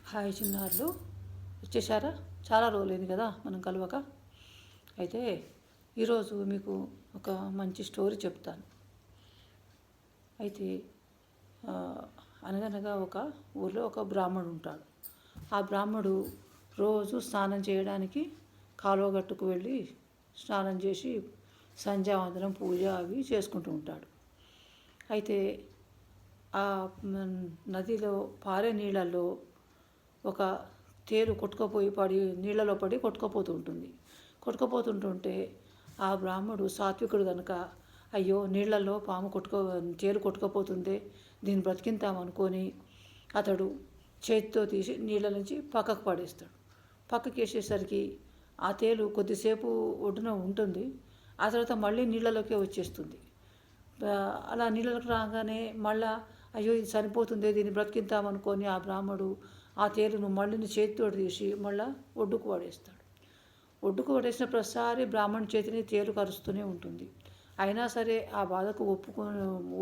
Hi చిన్నారులు, వచ్చేసారా? చాలా రోజులైంది కదా మనం కలవక. అయితే ఈరోజు మీకు ఒక మంచి స్టోరీ చెప్తాను. అయితే అనగనగా ఒక ఊళ్ళో ఒక బ్రాహ్మడు ఉంటాడు. ఆ బ్రాహ్మడు రోజు స్నానం చేయడానికి కాలువ గట్టుకు వెళ్ళి స్నానం చేసి సంధ్యావందనం పూజ అవి చేసుకుంటూ ఉంటాడు. అయితే ఆ నదిలో పారే నీళ్ళల్లో ఒక తేలు నీళ్ళలో పడి కొట్టుకుపోతూ ఉంటుంది. కొట్టుకుపోతుంటుంటే ఆ బ్రాహ్మడు సాత్వికుడు కనుక, అయ్యో నీళ్ళల్లో తేలు కొట్టుకుపోతుందే, దీన్ని బ్రతికింతామనుకొని అతడు చేతితో తీసి నీళ్ళ నుంచి పక్కకు పడేస్తాడు. పక్కకి వేసేసరికి ఆ తేలు కొద్దిసేపు ఒడ్డున ఉంటుంది, ఆ తర్వాత మళ్ళీ నీళ్ళలోకే వచ్చేస్తుంది. అలా నీళ్ళలోకి రాగానే మళ్ళా అయ్యో ఇది చనిపోతుంది, దీన్ని బ్రతికిద్దామనుకొని ఆ బ్రాహ్మడు ఆ తేలును మళ్ళీ చేతితో తీసి మళ్ళీ ఒడ్డుకు పడేస్తాడు. ఒడ్డుకు పడేసిన ప్రతిసారి బ్రాహ్మణుడి చేతిని తేలు కరుస్తూనే ఉంటుంది. అయినా సరే ఆ బాధకు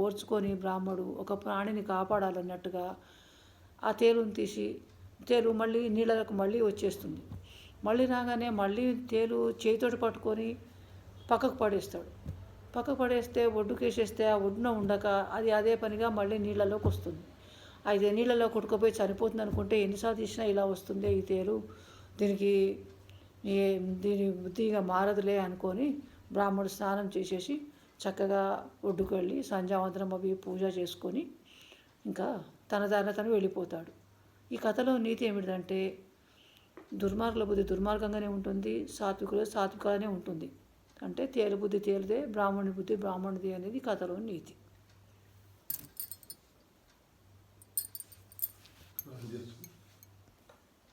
ఓర్చుకొని బ్రాహ్మడు ఒక ప్రాణిని కాపాడాలన్నట్టుగా ఆ తేలును తీసి తేలు మళ్ళీ నీళ్ళకు మళ్ళీ వచ్చేస్తుంది. మళ్ళీ రాగానే మళ్ళీ తేలు చేతితోటి పట్టుకొని పక్కకు పడేస్తాడు. పక్కకు పడేస్తే ఒడ్డుకేసేస్తే ఆ ఒడ్డున ఉండక అది అదే పనిగా మళ్ళీ నీళ్ళలోకి వస్తుంది. అయితే నీళ్ళలో కొట్టుకుపోయి చనిపోతుంది అనుకుంటే ఎన్నిసార్లు తీసినా ఇలా వస్తుందే ఈ తేలు, దీని బుద్ధిగా మారదులే అనుకొని బ్రాహ్మడు స్నానం చేసేసి చక్కగా ఒడ్డుకు వెళ్ళి సంధ్యావందనం అవి పూజ చేసుకొని ఇంకా తన దారిన తను వెళ్ళిపోతాడు. ఈ కథలో నీతి ఏమిటంటే, దుర్మార్గుల బుద్ధి దుర్మార్గంగానే ఉంటుంది, సాత్వికంగానే ఉంటుంది. అంటే తేలు బుద్ధి తేలుదే, బ్రాహ్మణుని బుద్ధి బ్రాహ్మణుది అనేది కథలో నీతి.